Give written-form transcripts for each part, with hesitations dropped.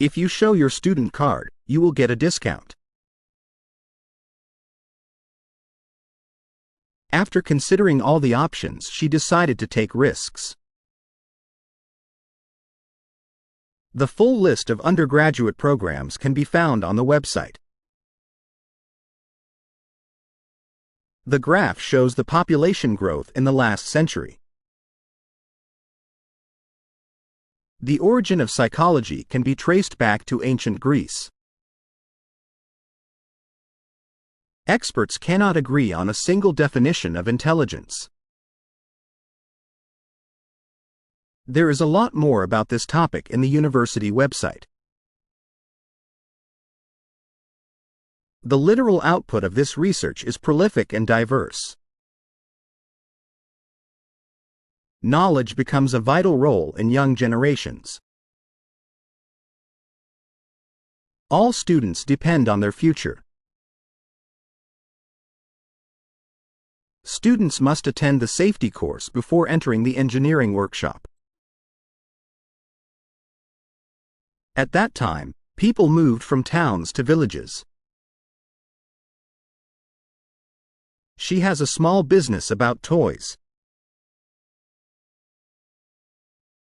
If you show your student card, you will get a discount. After considering all the options, she decided to take risks. The full list of undergraduate programs can be found on the website. The graph shows the population growth in the last century. The origin of psychology can be traced back to ancient Greece. Experts cannot agree on a single definition of intelligence. There is a lot more about this topic in the university website. The literal output of this research is prolific and diverse. Knowledge becomes a vital role in young generations. All students depend on their future. Students must attend the safety course before entering the engineering workshop. At that time, people moved from towns to villages. She has a small business about toys.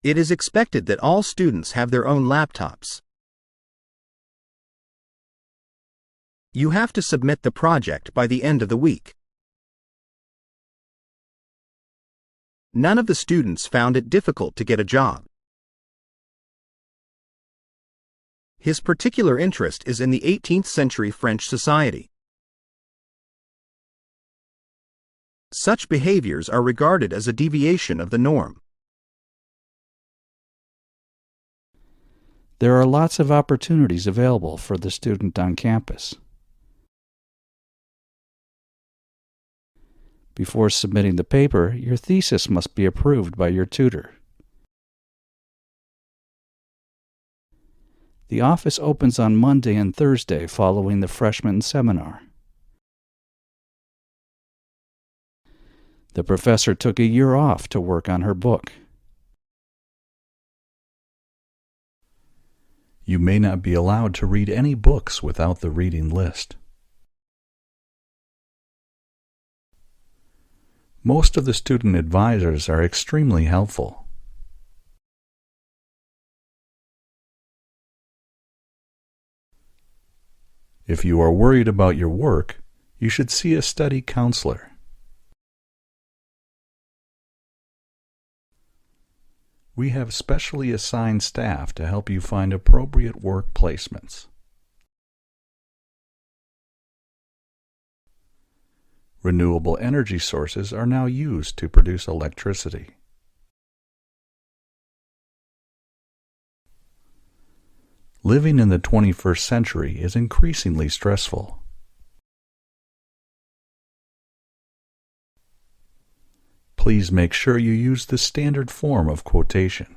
It is expected that all students have their own laptops. You have to submit the project by the end of the week. None of the students found it difficult to get a job. His particular interest is in the 18th century French society. Such behaviors are regarded as a deviation of the norm. There are lots of opportunities available for the student on campus. Before submitting the paper, your thesis must be approved by your tutor. The office opens on Monday and Thursday following the freshman seminar. The professor took a year off to work on her book. You may not be allowed to read any books without the reading list. Most of the student advisors are extremely helpful. If you are worried about your work, you should see a study counselor. We have specially assigned staff to help you find appropriate work placements. Renewable energy sources are now used to produce electricity. Living in the 21st century is increasingly stressful. Please make sure you use the standard form of quotation.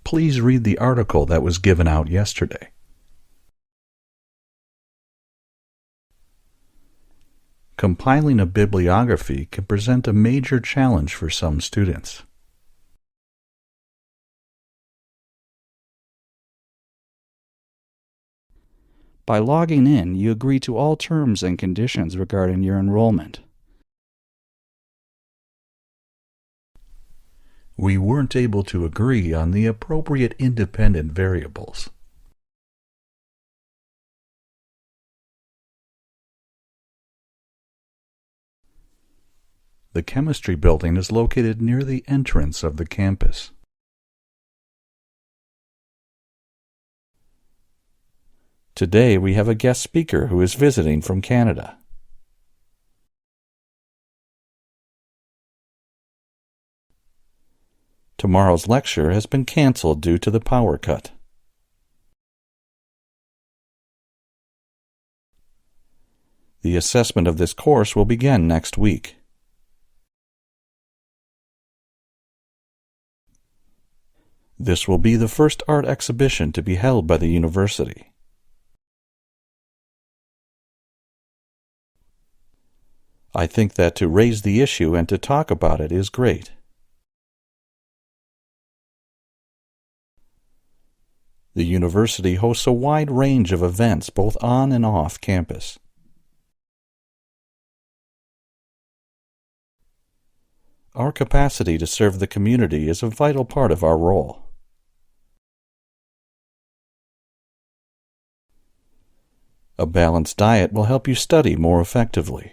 Please read the article that was given out yesterday. Compiling a bibliography can present a major challenge for some students. By logging in, you agree to all terms and conditions regarding your enrollment. We weren't able to agree on the appropriate independent variables. The chemistry building is located near the entrance of the campus. Today we have a guest speaker who is visiting from Canada. Tomorrow's lecture has been canceled due to the power cut. The assessment of this course will begin next week. This will be the first art exhibition to be held by the university. I think that to raise the issue and to talk about it is great. The university hosts a wide range of events both on and off campus. Our capacity to serve the community is a vital part of our role. A balanced diet will help you study more effectively.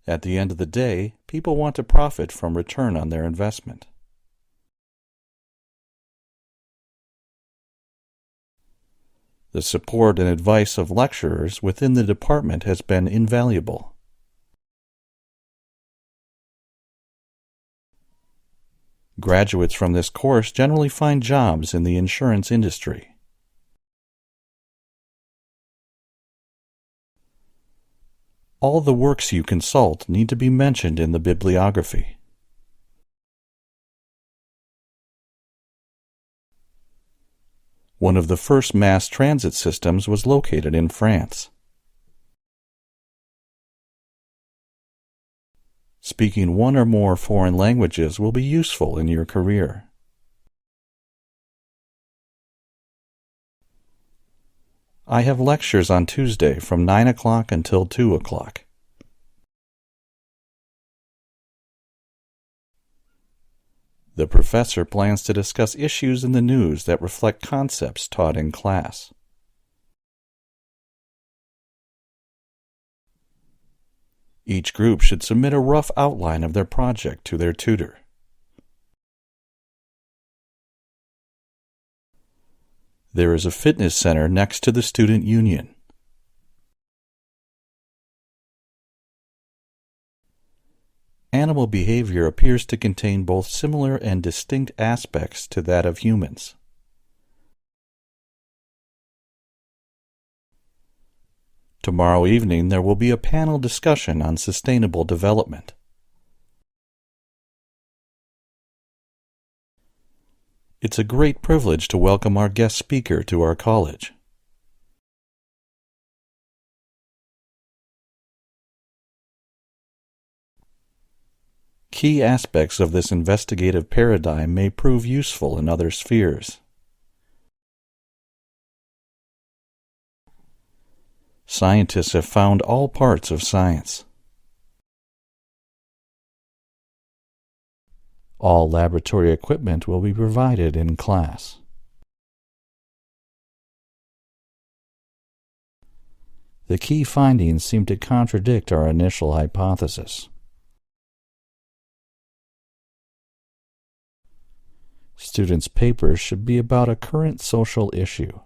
At the end of the day, people want to profit from return on their investment. The support and advice of lecturers within the department has been invaluable. Graduates from this course generally find jobs in the insurance industry. All the works you consult need to be mentioned in the bibliography. One of the first mass transit systems was located in France. Speaking one or more foreign languages will be useful in your career. I have lectures on Tuesday from 9 o'clock until 2 o'clock. The professor plans to discuss issues in the news that reflect concepts taught in class. Each group should submit a rough outline of their project to their tutor. There is a fitness center next to the student union. Animal behavior appears to contain both similar and distinct aspects to that of humans. Tomorrow evening there will be a panel discussion on sustainable development. It's a great privilege to welcome our guest speaker to our college. Key aspects of this investigative paradigm may prove useful in other spheres. Scientists have found all parts of science. All laboratory equipment will be provided in class. The key findings seem to contradict our initial hypothesis. Students' papers should be about a current social issue.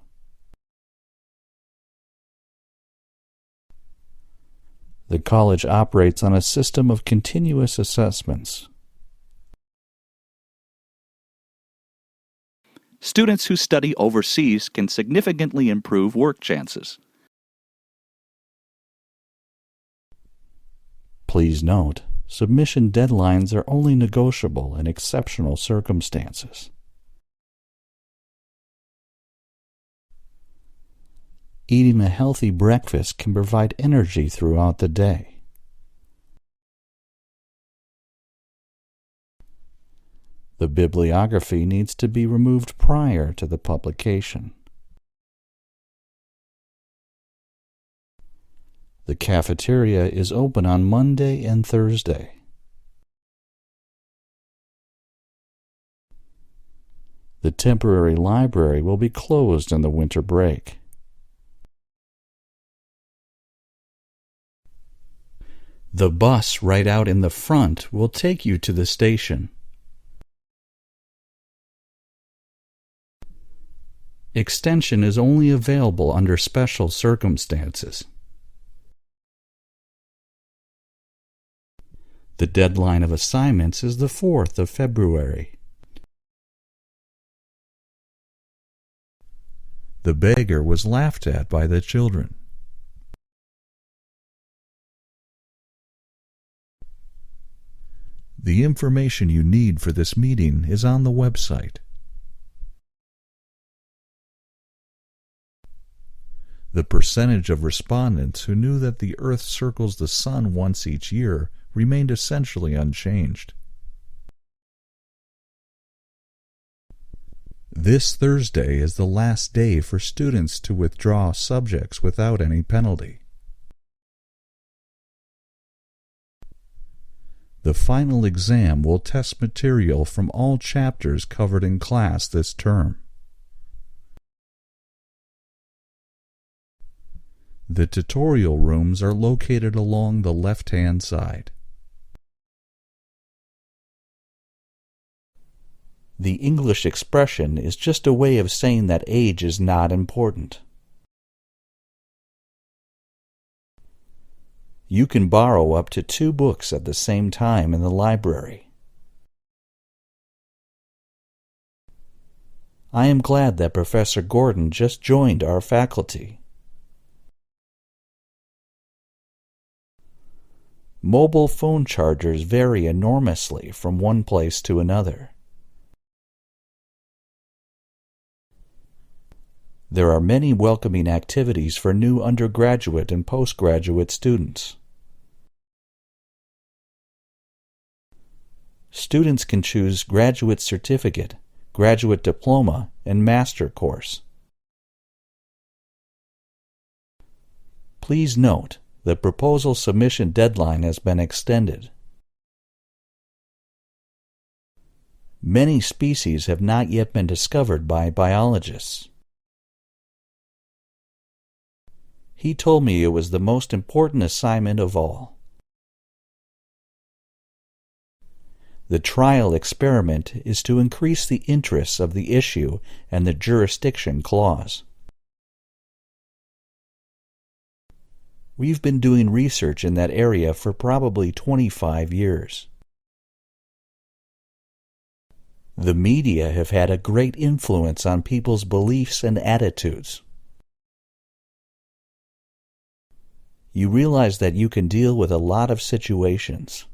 The college operates on a system of continuous assessments. Students who study overseas can significantly improve work chances. Please note, submission deadlines are only negotiable in exceptional circumstances. Eating a healthy breakfast can provide energy throughout the day. The bibliography needs to be removed prior to the publication. The cafeteria is open on Monday and Thursday. The temporary library will be closed in the winter break. The bus right out in the front will take you to the station. Extension is only available under special circumstances. The deadline of assignments is the 4th of February. The beggar was laughed at by the children. The information you need for this meeting is on the website. The percentage of respondents who knew that the Earth circles the Sun once each year remained essentially unchanged. This Thursday is the last day for students to withdraw subjects without any penalty. The final exam will test material from all chapters covered in class this term. The tutorial rooms are located along the left-hand side. The English expression is just a way of saying that age is not important. You can borrow up to 2 books at the same time in the library. I am glad that Professor Gordon just joined our faculty. Mobile phone chargers vary enormously from one place to another. There are many welcoming activities for new undergraduate and postgraduate students. Students can choose graduate certificate, graduate diploma, and master course. Please note, the proposal submission deadline has been extended. Many species have not yet been discovered by biologists. He told me it was the most important assignment of all. The trial experiment is to increase the interest of the issue and the jurisdiction clause. We've been doing research in that area for probably 25 years. The media have had a great influence on people's beliefs and attitudes. You realize that you can deal with a lot of situations.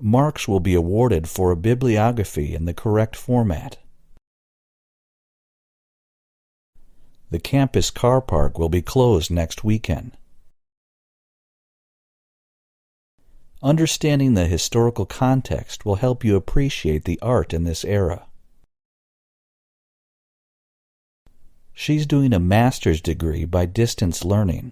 Marks will be awarded for a bibliography in the correct format. The campus car park will be closed next weekend. Understanding the historical context will help you appreciate the art in this era. She's doing a master's degree by distance learning.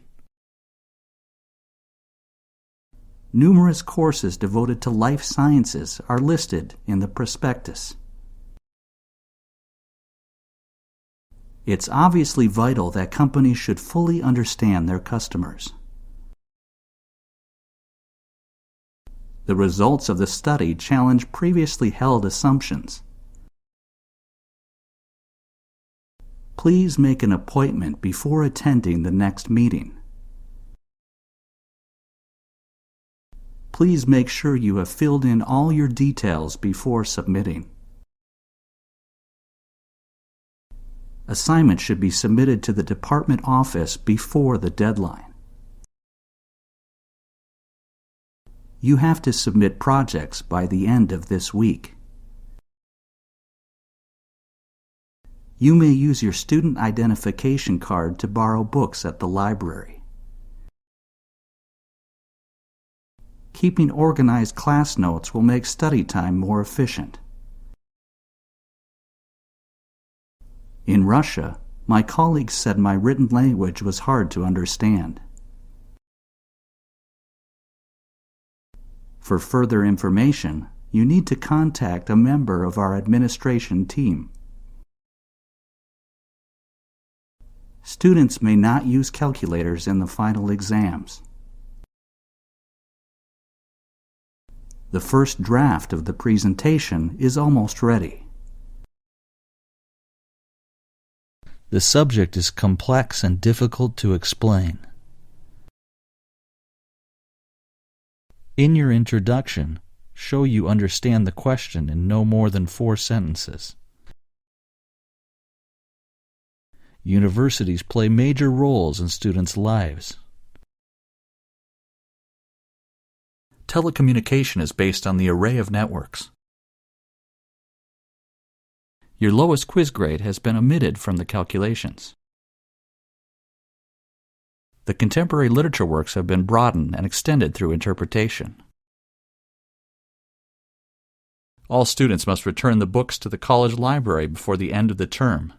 Numerous courses devoted to life sciences are listed in the prospectus. It's obviously vital that companies should fully understand their customers. The results of the study challenge previously held assumptions. Please make an appointment before attending the next meeting. Please make sure you have filled in all your details before submitting. Assignments should be submitted to the department office before the deadline. You have to submit projects by the end of this week. You may use your student identification card to borrow books at the library. Keeping organized class notes will make study time more efficient. In Russia, my colleagues said my written language was hard to understand. For further information, you need to contact a member of our administration team. Students may not use calculators in the final exams. The first draft of the presentation is almost ready. The subject is complex and difficult to explain. In your introduction, show you understand the question in no more than 4 sentences. Universities play major roles in students' lives. Telecommunication is based on the array of networks. Your lowest quiz grade has been omitted from the calculations. The contemporary literature works have been broadened and extended through interpretation. All students must return the books to the college library before the end of the term.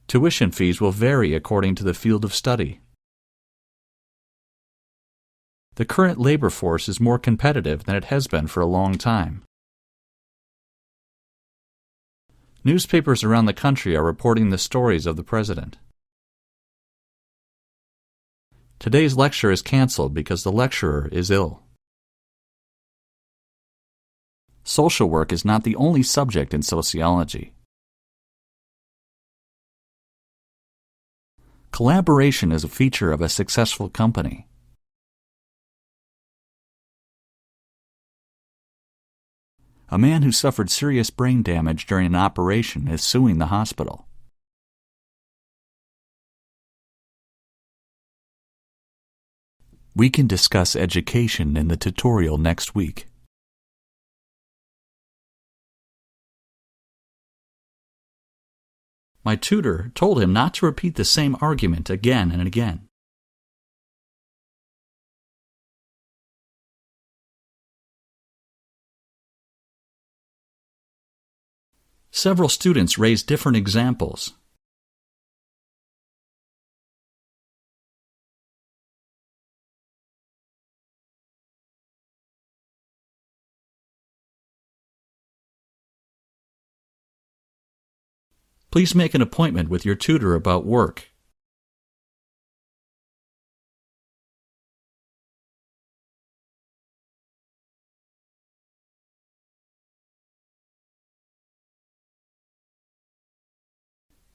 Tuition fees will vary according to the field of study. The current labor force is more competitive than it has been for a long time. Newspapers around the country are reporting the stories of the president. Today's lecture is canceled because the lecturer is ill. Social work is not the only subject in sociology. Collaboration is a feature of a successful company. A man who suffered serious brain damage during an operation is suing the hospital. We can discuss education in the tutorial next week. My tutor told him not to repeat the same argument again and again. Several students raised different examples. Please make an appointment with your tutor about work.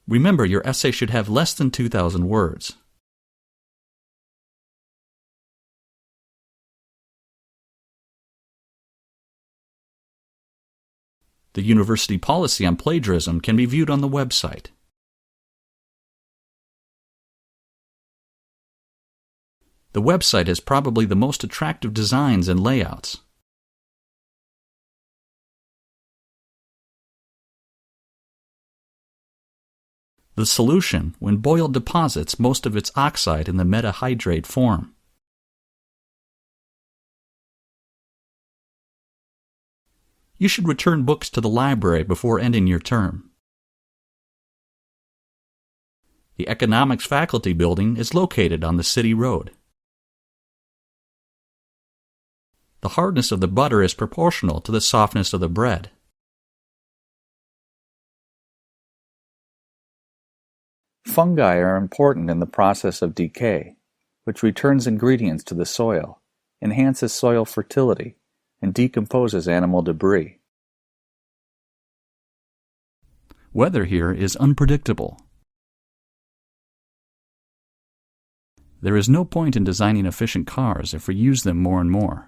Remember, your essay should have less than 2,000 words. The university policy on plagiarism can be viewed on the website. The website has probably the most attractive designs and layouts. The solution, when boiled, deposits most of its oxide in the metahydrate form. You should return books to the library before ending your term. The economics faculty building is located on the city road. The hardness of the butter is proportional to the softness of the bread. Fungi are important in the process of decay, which returns ingredients to the soil, enhances soil fertility, and decomposes animal debris. Weather here is unpredictable. There is no point in designing efficient cars if we use them more and more.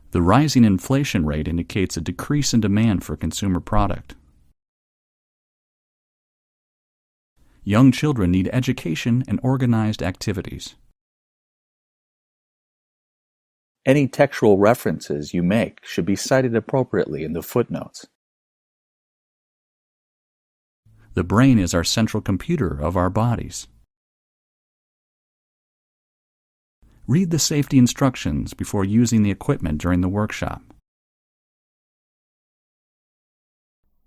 The rising inflation rate indicates a decrease in demand for consumer product. Young children need education and organized activities. Any textual references you make should be cited appropriately in the footnotes. The brain is our central computer of our bodies. Read the safety instructions before using the equipment during the workshop.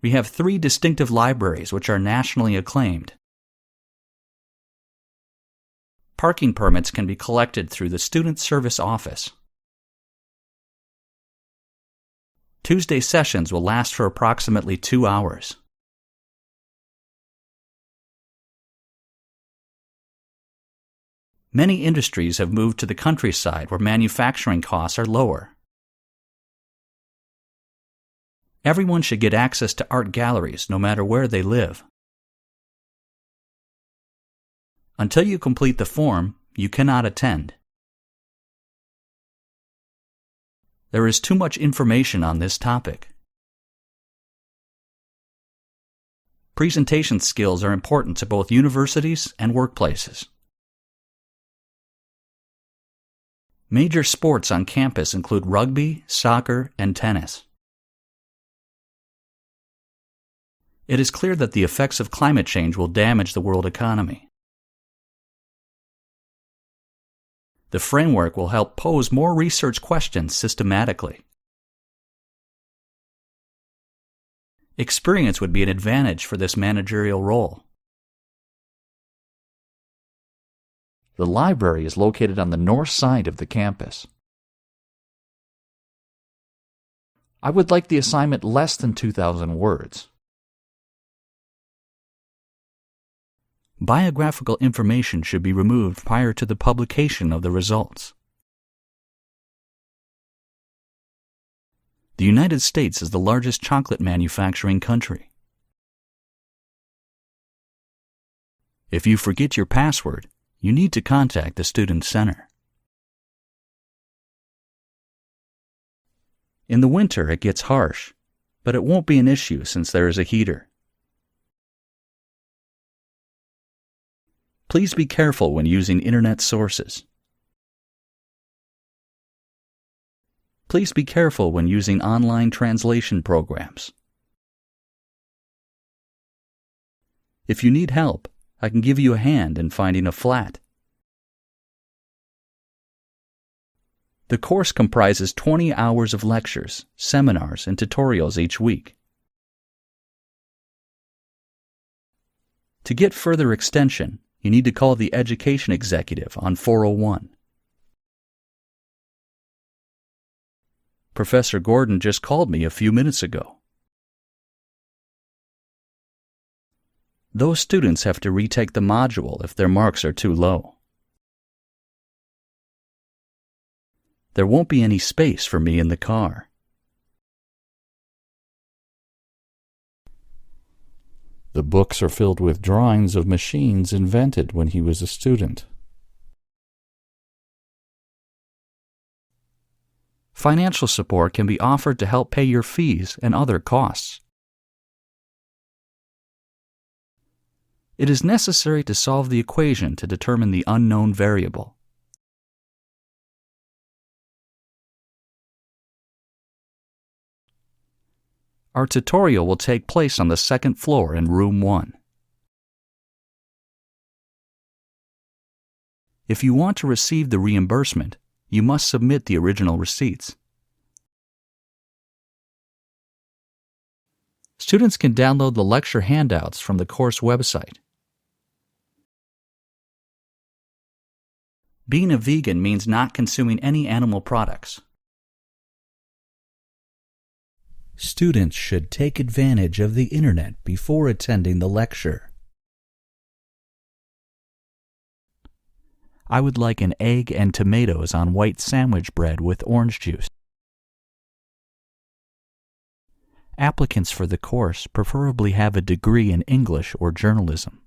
We have 3 distinctive libraries which are nationally acclaimed. Parking permits can be collected through the Student Service Office. Tuesday sessions will last for approximately 2 hours. Many industries have moved to the countryside where manufacturing costs are lower. Everyone should get access to art galleries no matter where they live. Until you complete the form, you cannot attend. There is too much information on this topic. Presentation skills are important to both universities and workplaces. Major sports on campus include rugby, soccer, and tennis. It is clear that the effects of climate change will damage the world economy. The framework will help pose more research questions systematically. Experience would be an advantage for this managerial role. The library is located on the north side of the campus. I would like the assignment less than 2,000 words. Biographical information should be removed prior to the publication of the results. The United States is the largest chocolate manufacturing country. If you forget your password, you need to contact the Student Center. In the winter, it gets harsh, but it won't be an issue since there is a heater. Please be careful when using internet sources. Please be careful when using online translation programs. If you need help, I can give you a hand in finding a flat. The course comprises 20 hours of lectures, seminars, and tutorials each week. To get further extension, you need to call the Education Executive on 401. Professor Gordon just called me a few minutes ago. Those students have to retake the module if their marks are too low. There won't be any space for me in the car. The books are filled with drawings of machines invented when he was a student. Financial support can be offered to help pay your fees and other costs. It is necessary to solve the equation to determine the unknown variable. Our tutorial will take place on the second floor in room 1. If you want to receive the reimbursement, you must submit the original receipts. Students can download the lecture handouts from the course website. Being a vegan means not consuming any animal products. Students should take advantage of the internet before attending the lecture. I would like an egg and tomatoes on white sandwich bread with orange juice. Applicants for the course preferably have a degree in English or journalism.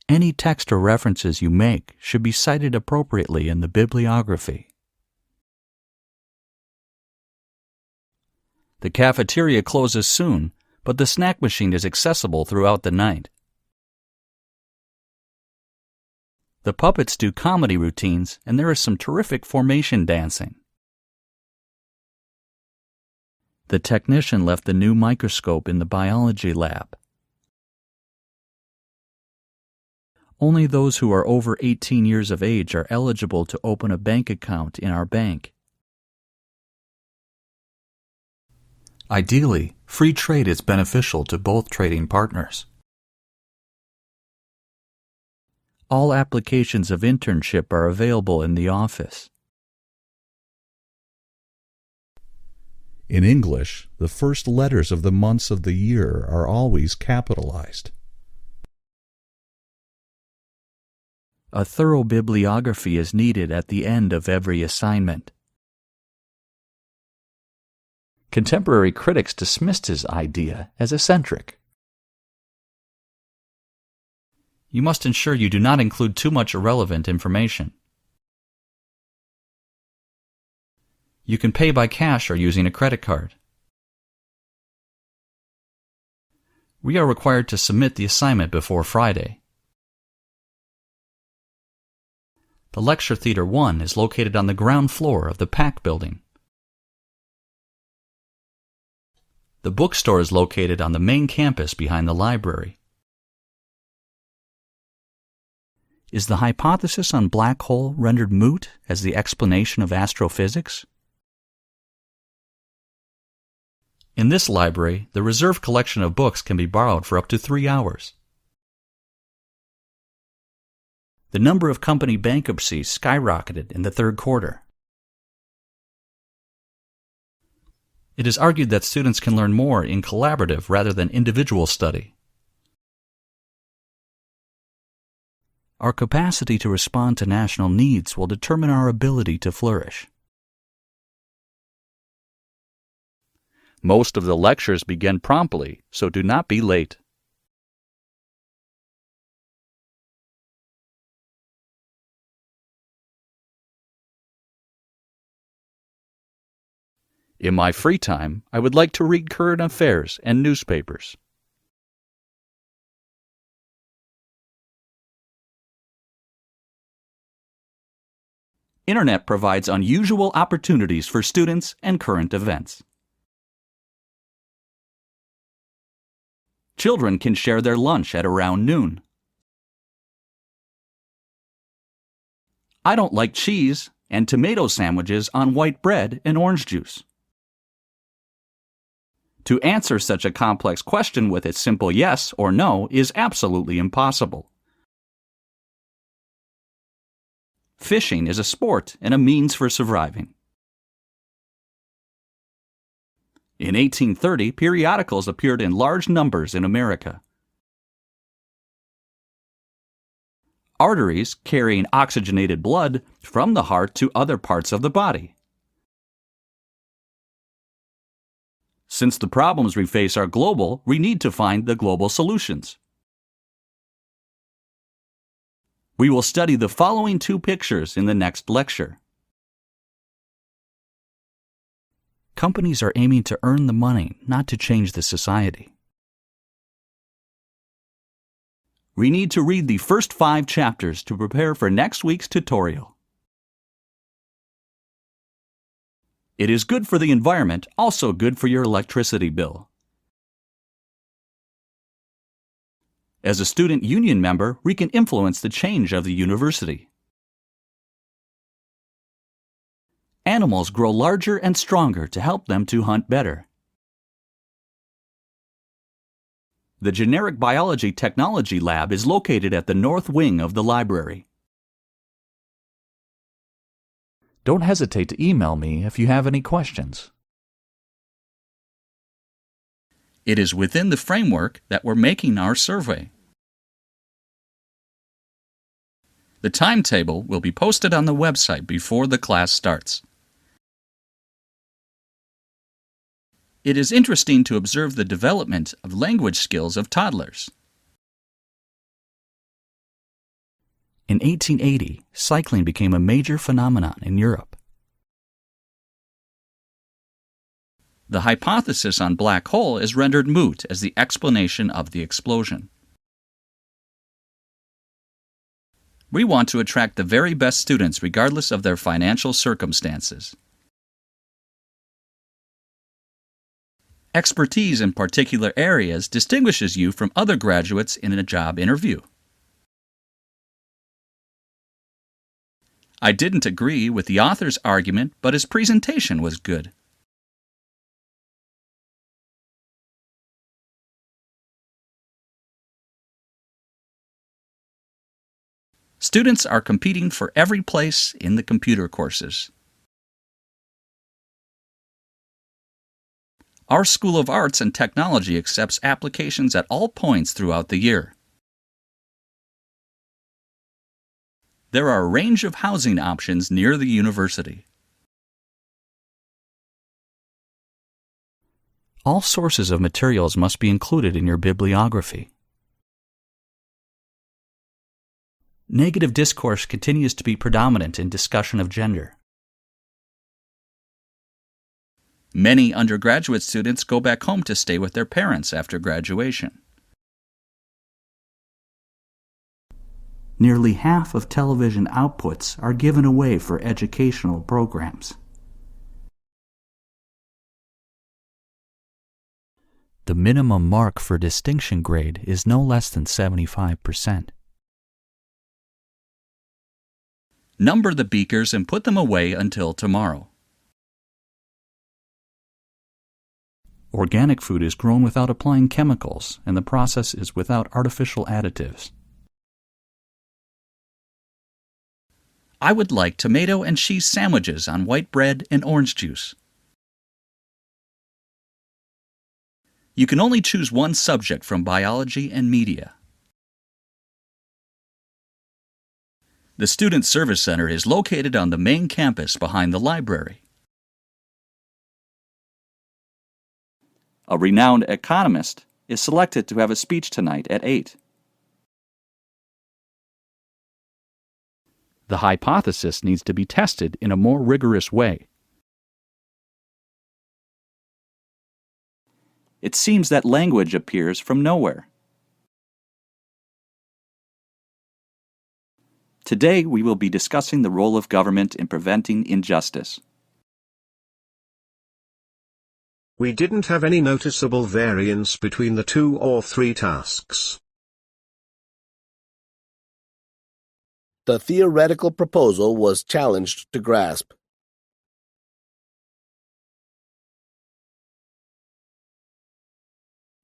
Any text or references you make should be cited appropriately in the bibliography. The cafeteria closes soon, but the snack machine is accessible throughout the night. The puppets do comedy routines, and there is some terrific formation dancing. The technician left the new microscope in the biology lab. Only those who are over 18 years of age are eligible to open a bank account in our bank. Ideally, free trade is beneficial to both trading partners. All applications of internship are available in the office. In English, the first letters of the months of the year are always capitalized. A thorough bibliography is needed at the end of every assignment. Contemporary critics dismissed his idea as eccentric. You must ensure you do not include too much irrelevant information. You can pay by cash or using a credit card. We are required to submit the assignment before Friday. The Lecture Theater 1 is located on the ground floor of the PAC building. The bookstore is located on the main campus behind the library. Is the hypothesis on black hole rendered moot as the explanation of astrophysics? In this library, the reserve collection of books can be borrowed for up to 3 hours. The number of company bankruptcies skyrocketed in the third quarter. It is argued that students can learn more in collaborative rather than individual study. Our capacity to respond to national needs will determine our ability to flourish. Most of the lectures begin promptly, so do not be late. In my free time, I would like to read current affairs and newspapers. Internet provides unusual opportunities for students and current events. Children can share their lunch at around noon. I don't like cheese and tomato sandwiches on white bread and orange juice. To answer such a complex question with a simple yes or no is absolutely impossible. Fishing is a sport and a means for surviving. In 1830, periodicals appeared in large numbers in America. Arteries carrying oxygenated blood from the heart to other parts of the body. Since the problems we face are global, we need to find the global solutions. We will study the following 2 pictures in the next lecture. Companies are aiming to earn the money, not to change the society. We need to read the first 5 chapters to prepare for next week's tutorial. It is good for the environment, also good for your electricity bill. As a student union member, we can influence the change of the university. Animals grow larger and stronger to help them to hunt better. The Generic Biology Technology Lab is located at the north wing of the library. Don't hesitate to email me if you have any questions. It is within the framework that we're making our survey. The timetable will be posted on the website before the class starts. It is interesting to observe the development of language skills of toddlers. In 1880, cycling became a major phenomenon in Europe. The hypothesis on black hole is rendered moot as the explanation of the explosion. We want to attract the very best students regardless of their financial circumstances. Expertise in particular areas distinguishes you from other graduates in a job interview. I didn't agree with the author's argument, but his presentation was good. Students are competing for every place in the computer courses. Our School of Arts and Technology accepts applications at all points throughout the year. There are a range of housing options near the university. All sources of materials must be included in your bibliography. Negative discourse continues to be predominant in discussion of gender. Many undergraduate students go back home to stay with their parents after graduation. Nearly half of television outputs are given away for educational programs. The minimum mark for distinction grade is no less than 75%. Number the beakers and put them away until tomorrow. Organic food is grown without applying chemicals, and the process is without artificial additives. I would like tomato and cheese sandwiches on white bread and orange juice. You can only choose one subject from biology and media. The Student Service Center is located on the main campus behind the library. A renowned economist is selected to have a speech tonight at 8. The hypothesis needs to be tested in a more rigorous way. It seems that language appears from nowhere. Today we will be discussing the role of government in preventing injustice. We didn't have any noticeable variance between the 2 or 3 tasks. The theoretical proposal was challenged to grasp.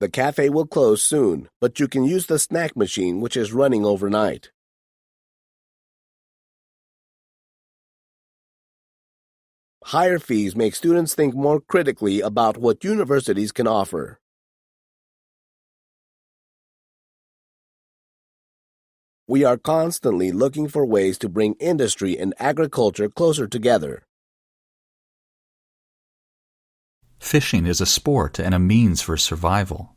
The cafe will close soon, but you can use the snack machine which is running overnight. Higher fees make students think more critically about what universities can offer. We are constantly looking for ways to bring industry and agriculture closer together. Fishing is a sport and a means for survival.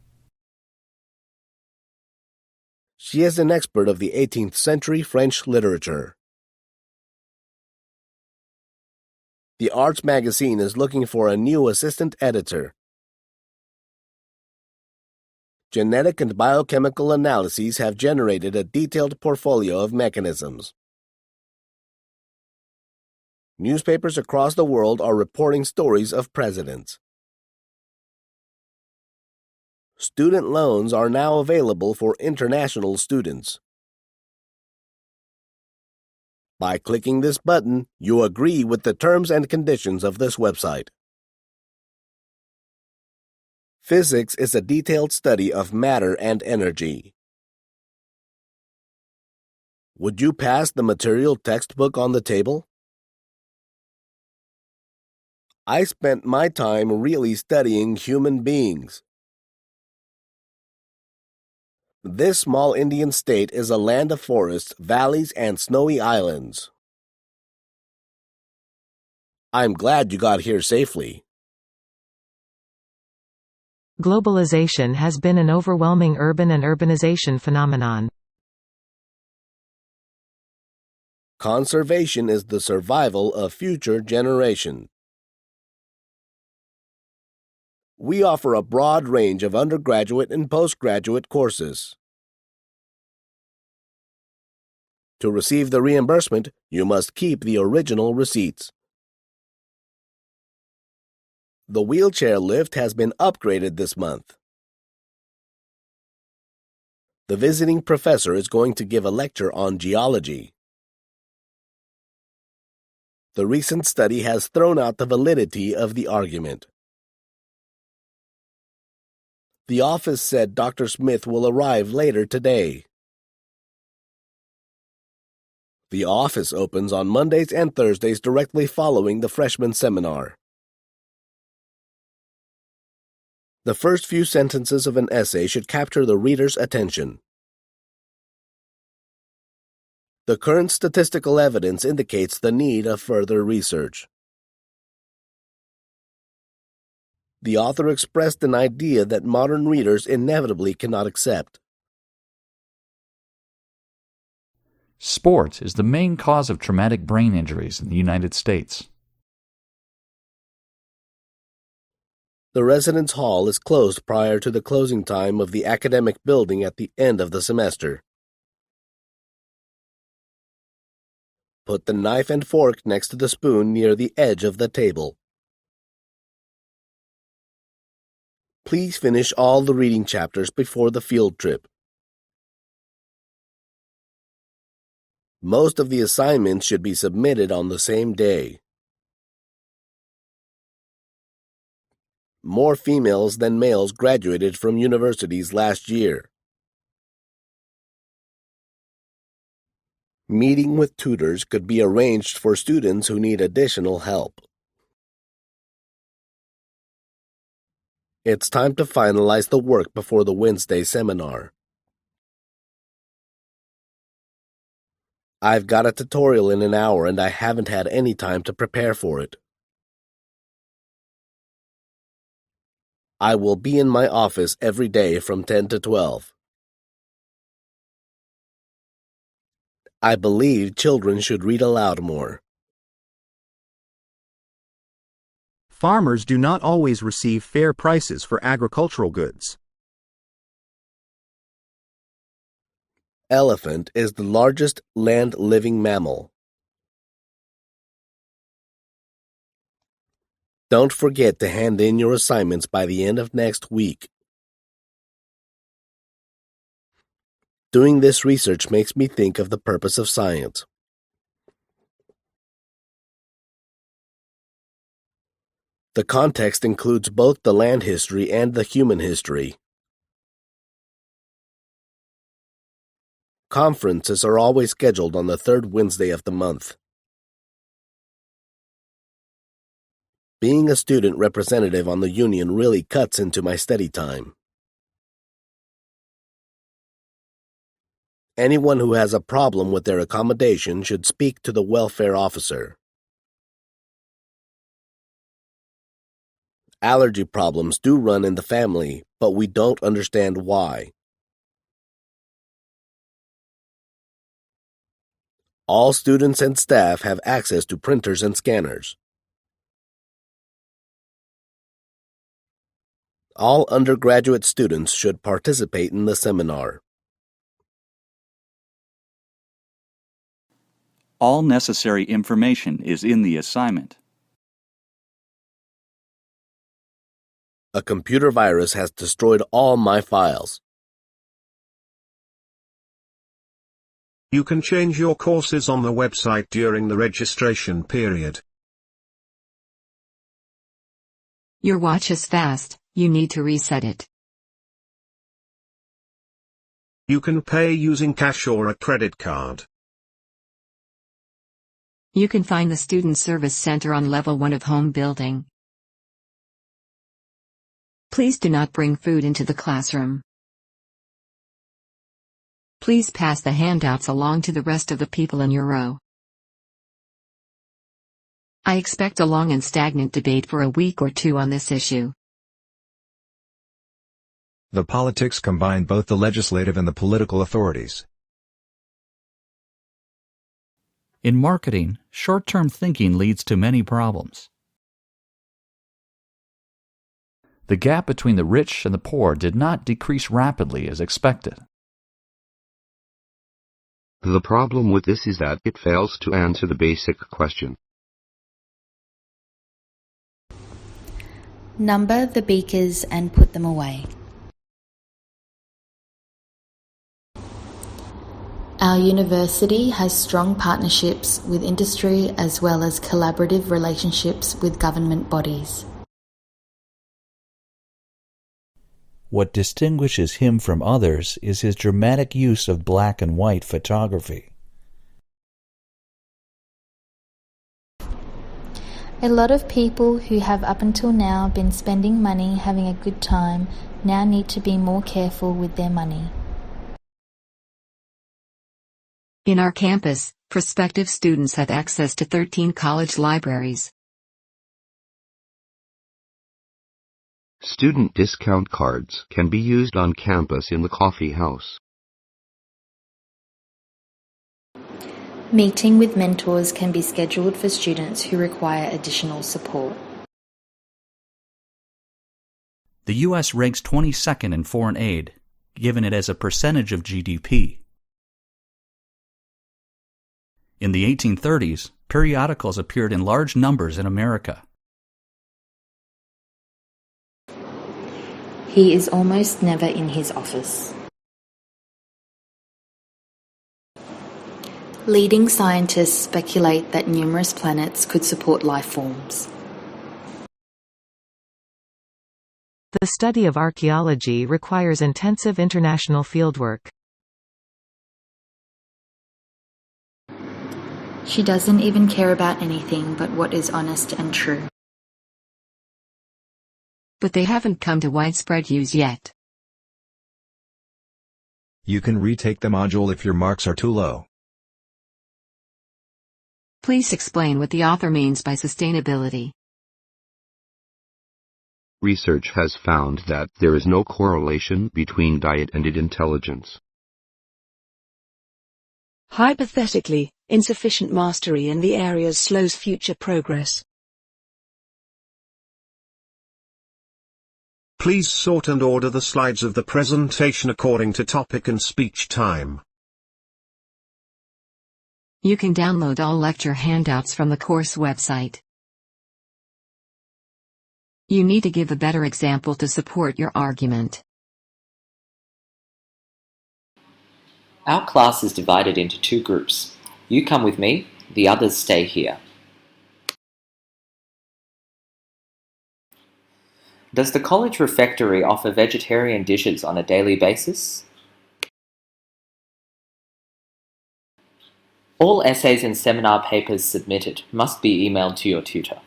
She is an expert of the 18th century French literature. The Arts magazine is looking for a new assistant editor. Genetic and biochemical analyses have generated a detailed portfolio of mechanisms. Newspapers across the world are reporting stories of presidents. Student loans are now available for international students. By clicking this button, you agree with the terms and conditions of this website. Physics is a detailed study of matter and energy. Would you pass the material textbook on the table? I spent my time really studying human beings. This small Indian state is a land of forests, valleys, and snowy islands. I'm glad you got here safely. Globalization has been an overwhelming urban and urbanization phenomenon. Conservation is the survival of future generations. We offer a broad range of undergraduate and postgraduate courses. To receive the reimbursement, you must keep the original receipts. The wheelchair lift has been upgraded this month. The visiting professor is going to give a lecture on geology. The recent study has thrown out the validity of the argument. The office said Dr. Smith will arrive later today. The office opens on Mondays and Thursdays directly following the freshman seminar. The first few sentences of an essay should capture the reader's attention. The current statistical evidence indicates the need of further research. The author expressed an idea that modern readers inevitably cannot accept. Sport is the main cause of traumatic brain injuries in the United States. The residence hall is closed prior to the closing time of the academic building at the end of the semester. Put the knife and fork next to the spoon near the edge of the table. Please finish all the reading chapters before the field trip. Most of the assignments should be submitted on the same day. More females than males graduated from universities last year. Meeting with tutors could be arranged for students who need additional help. It's time to finalize the work before the Wednesday seminar. I've got a tutorial in an hour and I haven't had any time to prepare for it. I will be in my office every day from 10 to 12. I believe children should read aloud more. Farmers do not always receive fair prices for agricultural goods. Elephant is the largest land-living mammal. Don't forget to hand in your assignments by the end of next week. Doing this research makes me think of the purpose of science. The context includes both the land history and the human history. Conferences are always scheduled on the third Wednesday of the month. Being a student representative on the union really cuts into my study time. Anyone who has a problem with their accommodation should speak to the welfare officer. Allergy problems do run in the family, but we don't understand why. All students and staff have access to printers and scanners. All undergraduate students should participate in the seminar. All necessary information is in the assignment. A computer virus has destroyed all my files. You can change your courses on the website during the registration period. Your watch is fast, you need to reset it. You can pay using cash or a credit card. You can find the Student Service Center on level 1 of home building. Please do not bring food into the classroom. Please pass the handouts along to the rest of the people in your row. I expect a long and stagnant debate for a week or two on this issue. The politics combine both the legislative and the political authorities. In marketing, short-term thinking leads to many problems. The gap between the rich and the poor did not decrease rapidly as expected. The problem with this is that it fails to answer the basic question. Number the beakers and put them away. Our university has strong partnerships with industry as well as collaborative relationships with government bodies. What distinguishes him from others is his dramatic use of black and white photography. A lot of people who have up until now been spending money having a good time now need to be more careful with their money. In our campus, prospective students have access to 13 college libraries. Student discount cards can be used on campus in the coffee house. Meeting with mentors can be scheduled for students who require additional support. The U.S. ranks 22nd in foreign aid, given it as a percentage of GDP. In the 1830s, periodicals appeared in large numbers in America. He is almost never in his office. Leading scientists speculate that numerous planets could support life forms. The study of archaeology requires intensive international fieldwork. She doesn't even care about anything but what is honest and true. But they haven't come to widespread use yet. You can retake the module if your marks are too low. Please explain what the author means by sustainability. Research has found that there is no correlation between diet and intelligence. Hypothetically, insufficient mastery in the areas slows future progress. Please sort and order the slides of the presentation according to topic and speech time. You can download all lecture handouts from the course website. You need to give a better example to support your argument. Our class is divided into 2 groups. You come with me, the others stay here. Does the college refectory offer vegetarian dishes on a daily basis? All essays and seminar papers submitted must be emailed to your tutor.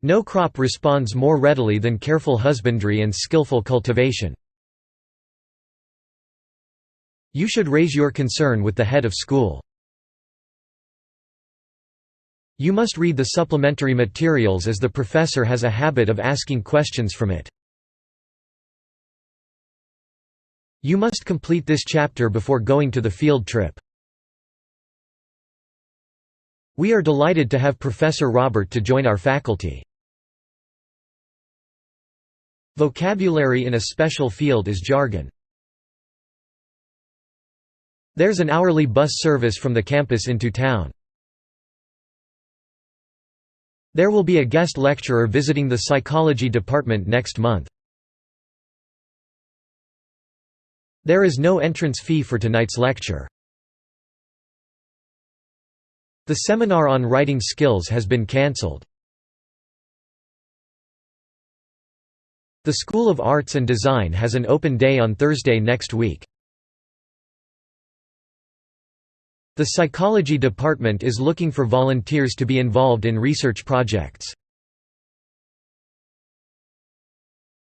No crop responds more readily than careful husbandry and skillful cultivation. You should raise your concern with the head of school. You must read the supplementary materials as the professor has a habit of asking questions from it. You must complete this chapter before going to the field trip. We are delighted to have Professor Robert to join our faculty. Vocabulary in a special field is jargon. There's an hourly bus service from the campus into town. There will be a guest lecturer visiting the psychology department next month. There is no entrance fee for tonight's lecture. The seminar on writing skills has been cancelled. The School of Arts and Design has an open day on Thursday next week. The psychology department is looking for volunteers to be involved in research projects.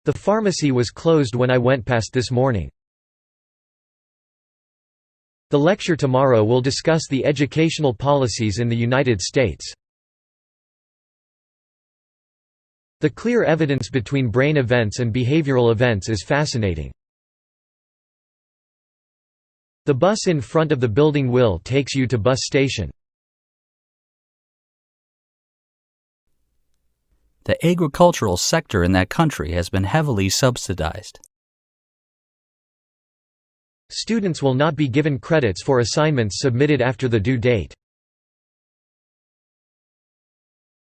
The pharmacy was closed when I went past this morning. The lecture tomorrow will discuss the educational policies in the United States. The clear evidence between brain events and behavioral events is fascinating. The bus in front of the building will takes you to bus station. The agricultural sector in that country has been heavily subsidized. Students will not be given credits for assignments submitted after the due date.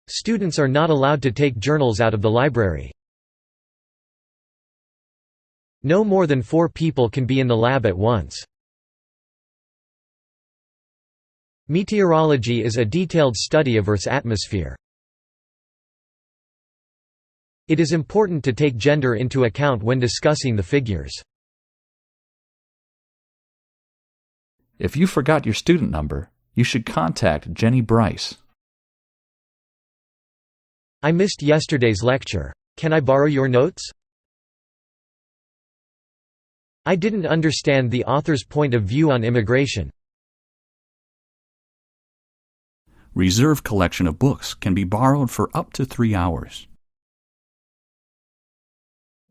Students are not allowed to take journals out of the library. No more than 4 people can be in the lab at once. Meteorology is a detailed study of Earth's atmosphere. It is important to take gender into account when discussing the figures. If you forgot your student number, you should contact Jenny Bryce. I missed yesterday's lecture. Can I borrow your notes? I didn't understand the author's point of view on immigration. Reserve collection of books can be borrowed for up to 3 hours.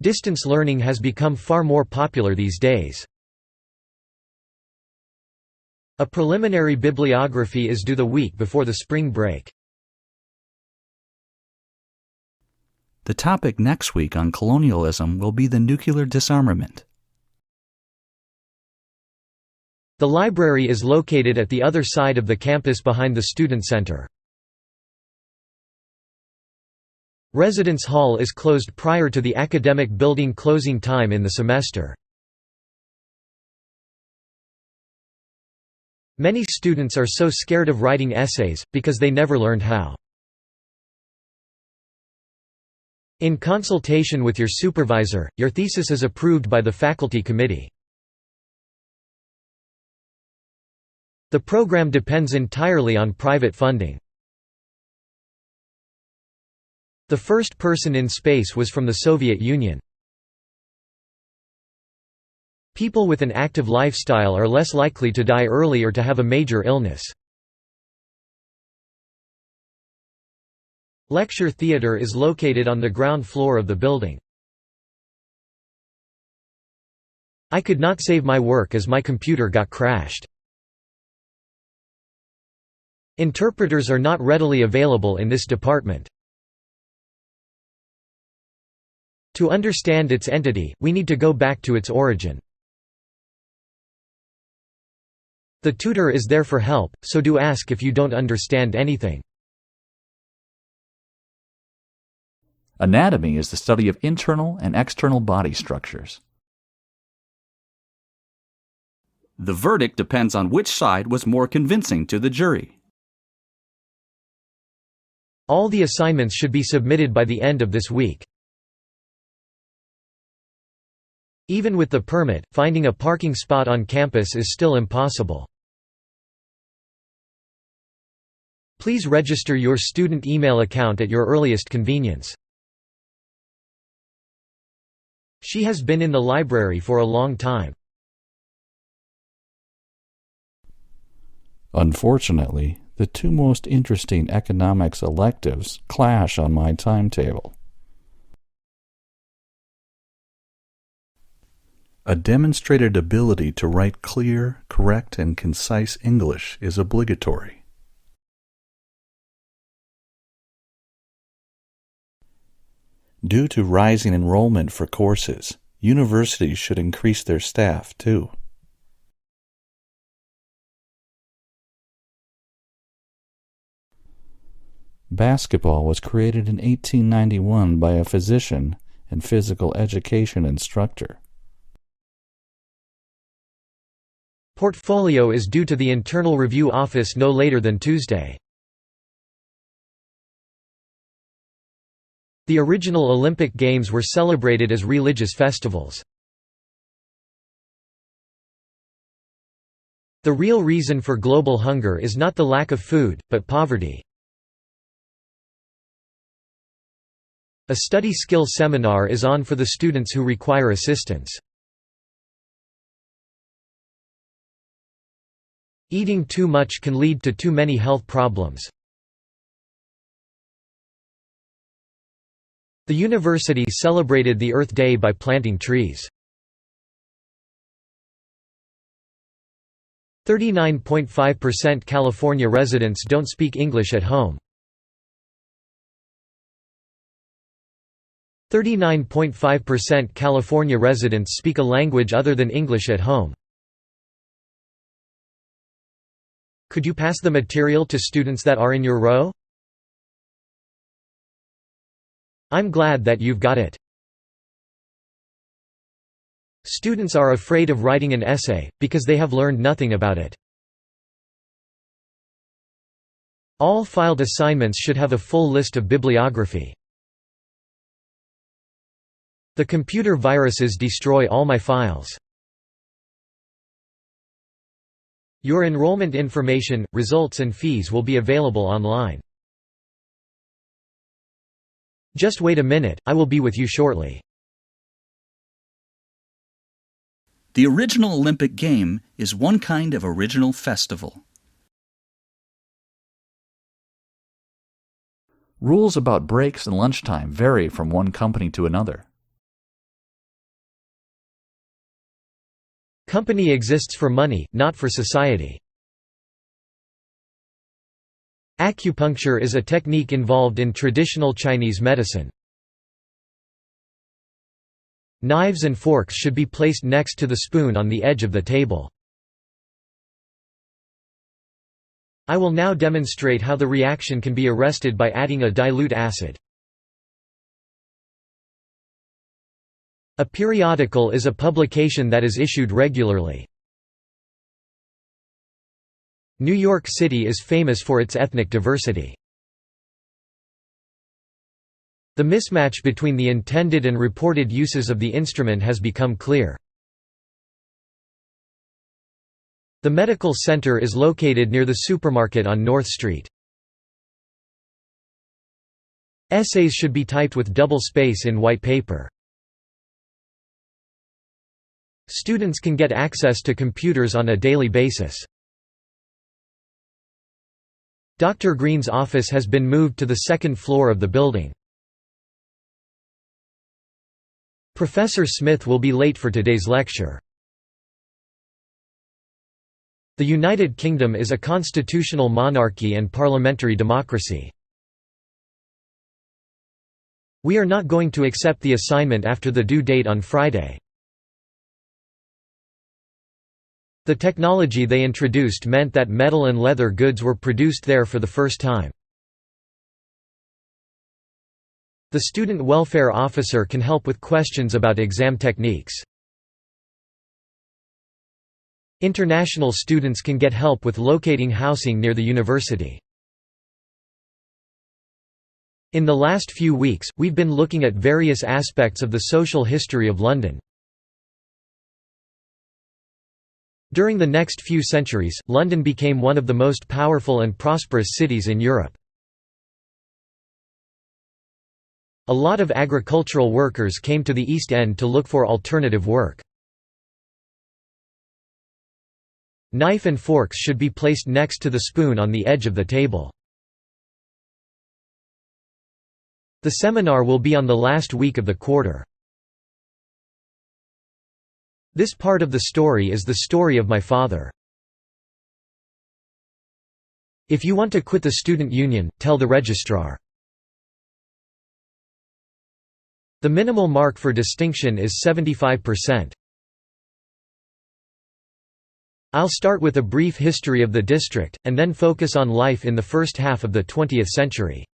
Distance learning has become far more popular these days. A preliminary bibliography is due the week before the spring break. The topic next week on colonialism will be the nuclear disarmament. The library is located at the other side of the campus behind the student center. Residence Hall is closed prior to the academic building closing time in the semester. Many students are so scared of writing essays, because they never learned how. In consultation with your supervisor, your thesis is approved by the faculty committee. The program depends entirely on private funding. The first person in space was from the Soviet Union. People with an active lifestyle are less likely to die early or to have a major illness. Lecture theatre is located on the ground floor of the building. I could not save my work as my computer got crashed. Interpreters are not readily available in this department. To understand its entity, we need to go back to its origin. The tutor is there for help, so do ask if you don't understand anything. Anatomy is the study of internal and external body structures. The verdict depends on which side was more convincing to the jury. All the assignments should be submitted by the end of this week. Even with the permit, finding a parking spot on campus is still impossible. Please register your student email account at your earliest convenience. She has been in the library for a long time. Unfortunately, the two most interesting economics electives clash on my timetable. A demonstrated ability to write clear, correct, and concise English is obligatory. Due to rising enrollment for courses, universities should increase their staff too. Basketball was created in 1891 by a physician and physical education instructor. Portfolio is due to the Internal Review Office no later than Tuesday. The original Olympic Games were celebrated as religious festivals. The real reason for global hunger is not the lack of food, but poverty. A study skill seminar is on for the students who require assistance. Eating too much can lead to too many health problems. The university celebrated the Earth Day by planting trees. 39.5% California residents don't speak English at home. 39.5% California residents speak a language other than English at home. Could you pass the material to students that are in your row? I'm glad that you've got it. Students are afraid of writing an essay, because they have learned nothing about it. All filed assignments should have a full list of bibliography. The computer viruses destroy all my files. Your enrollment information, results and fees will be available online. Just wait a minute, I will be with you shortly. The original Olympic game is one kind of original festival. Rules about breaks and lunchtime vary from one company to another. Company exists for money, not for society. Acupuncture is a technique involved in traditional Chinese medicine. Knives and forks should be placed next to the spoon on the edge of the table. I will now demonstrate how the reaction can be arrested by adding a dilute acid. A periodical is a publication that is issued regularly. New York City is famous for its ethnic diversity. The mismatch between the intended and reported uses of the instrument has become clear. The medical center is located near the supermarket on North Street. Essays should be typed with double space in white paper. Students can get access to computers on a daily basis. Dr. Green's office has been moved to the second floor of the building. Professor Smith will be late for today's lecture. The United Kingdom is a constitutional monarchy and parliamentary democracy. We are not going to accept the assignment after the due date on Friday. The technology they introduced meant that metal and leather goods were produced there for the first time. The student welfare officer can help with questions about exam techniques. International students can get help with locating housing near the university. In the last few weeks, we've been looking at various aspects of the social history of London. During the next few centuries, London became one of the most powerful and prosperous cities in Europe. A lot of agricultural workers came to the East End to look for alternative work. Knife and forks should be placed next to the spoon on the edge of the table. The seminar will be on the last week of the quarter. This part of the story is the story of my father. If you want to quit the student union, tell the registrar. The minimal mark for distinction is 75%. I'll start with a brief history of the district, and then focus on life in the first half of the 20th century.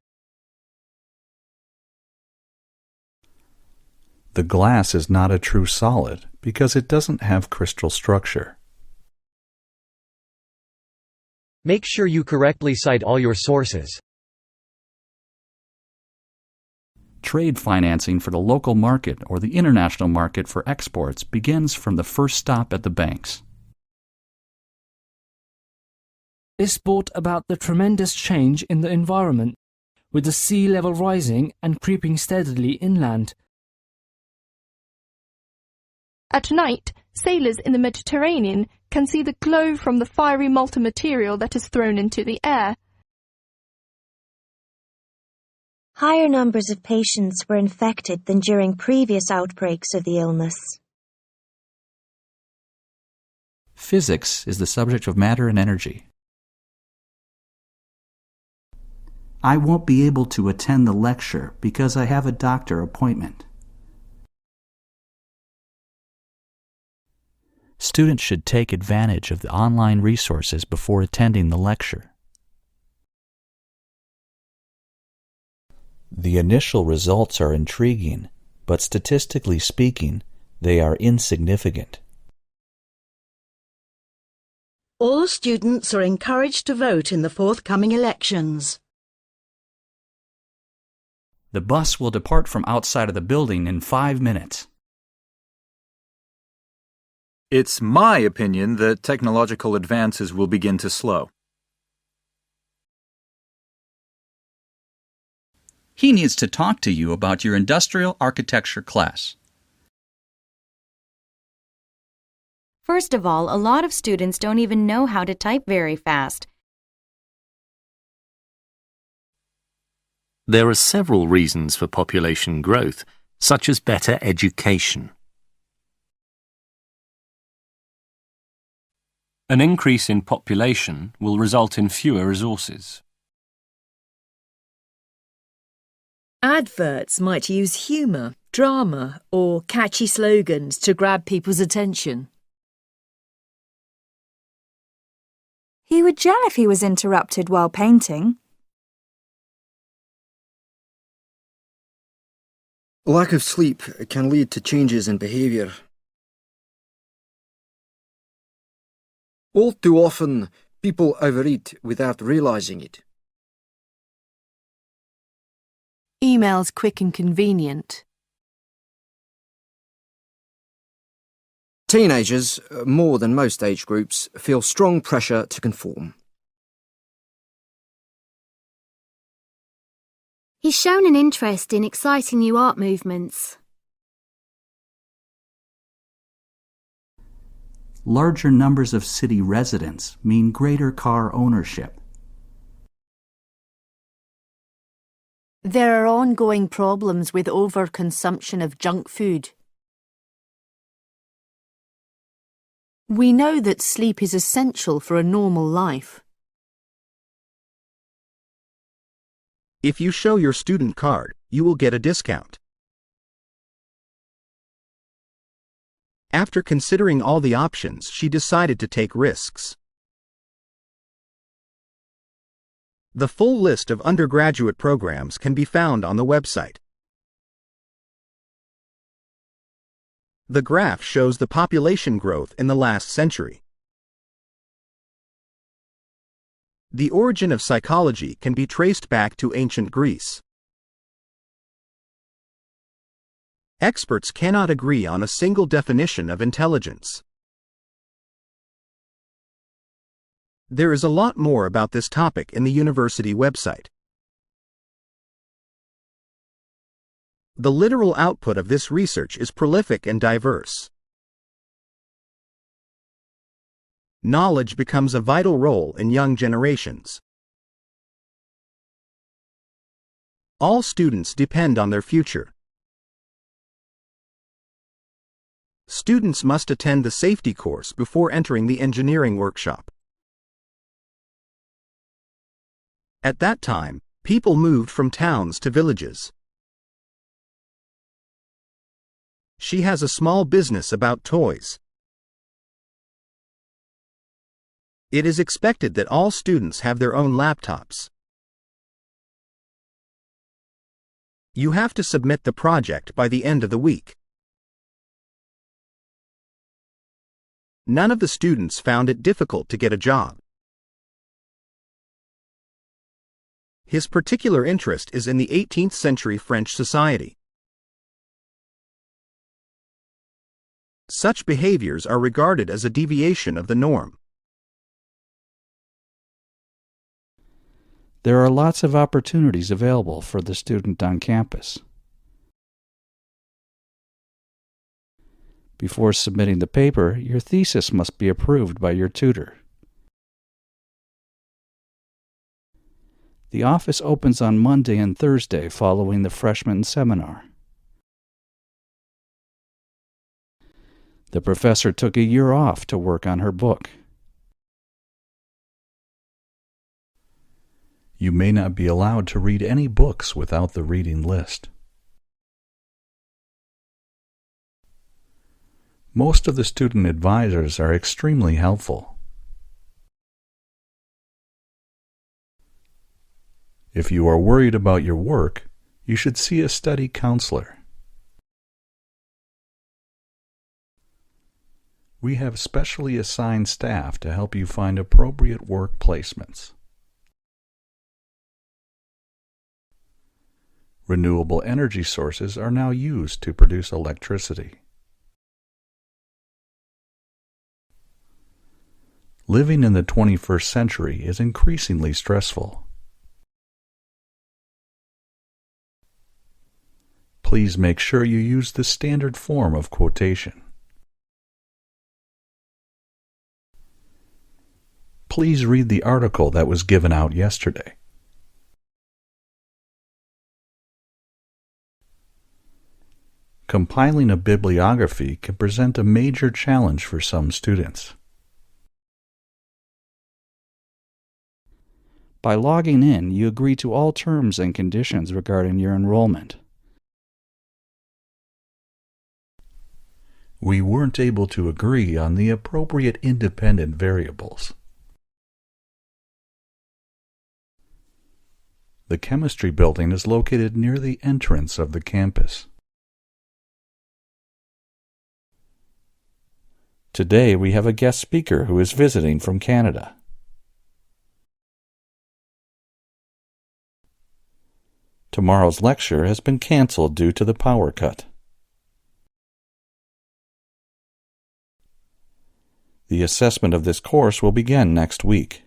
The glass is not a true solid because it doesn't have crystal structure. Make sure you correctly cite all your sources. Trade financing for the local market or the international market for exports begins from the first stop at the banks. This brought about the tremendous change in the environment, with the sea level rising and creeping steadily inland. At night, sailors in the Mediterranean can see the glow from the fiery molten material that is thrown into the air. Higher numbers of patients were infected than during previous outbreaks of the illness. Physics is the subject of matter and energy. I won't be able to attend the lecture because I have a doctor appointment. Students should take advantage of the online resources before attending the lecture. The initial results are intriguing, but statistically speaking, they are insignificant. All students are encouraged to vote in the forthcoming elections. The bus will depart from outside of the building in 5 minutes. It's my opinion that technological advances will begin to slow. He needs to talk to you about your industrial architecture class. First of all, a lot of students don't even know how to type very fast. There are several reasons for population growth, such as better education. An increase in population will result in fewer resources. Adverts might use humour, drama, or catchy slogans to grab people's attention. He would gel if he was interrupted while painting. Lack of sleep can lead to changes in behaviour. All too often, People overeat without realizing it. Email's quick and convenient. Teenagers, more than most age groups, feel strong pressure to conform. He's shown an interest in exciting new art movements. Larger numbers of city residents mean greater car ownership. There are ongoing problems with overconsumption of junk food. We know that sleep is essential for a normal life. If you show your student card, you will get a discount. After considering all the options, she decided to take risks. The full list of undergraduate programs can be found on the website. The graph shows the population growth in the last century. The origin of psychology can be traced back to ancient Greece. Experts cannot agree on a single definition of intelligence. There is a lot more about this topic in the university website. The literal output of this research is prolific and diverse. Knowledge becomes a vital role in young generations. All students depend on their future. Students must attend the safety course before entering the engineering workshop. At that time, people moved from towns to villages. She has a small business about toys. It is expected that all students have their own laptops. You have to submit the project by the end of the week. None of the students found it difficult to get a job. His particular interest is in the 18th century French society. Such behaviors are regarded as a deviation of the norm. There are lots of opportunities available for the student on campus. Before submitting the paper, your thesis must be approved by your tutor. The office opens on Monday and Thursday following the freshman seminar. The professor took a year off to work on her book. You may not be allowed to read any books without the reading list. Most of the student advisors are extremely helpful. If you are worried about your work, you should see a study counselor. We have specially assigned staff to help you find appropriate work placements. Renewable energy sources are now used to produce electricity. Living in the 21st century is increasingly stressful. Please make sure you use the standard form of quotation. Please read the article that was given out yesterday. Compiling a bibliography can present a major challenge for some students. By logging in, you agree to all terms and conditions regarding your enrollment. We weren't able to agree on the appropriate independent variables. The chemistry building is located near the entrance of the campus. Today we have a guest speaker who is visiting from Canada. Tomorrow's lecture has been canceled due to the power cut. The assessment of this course will begin next week.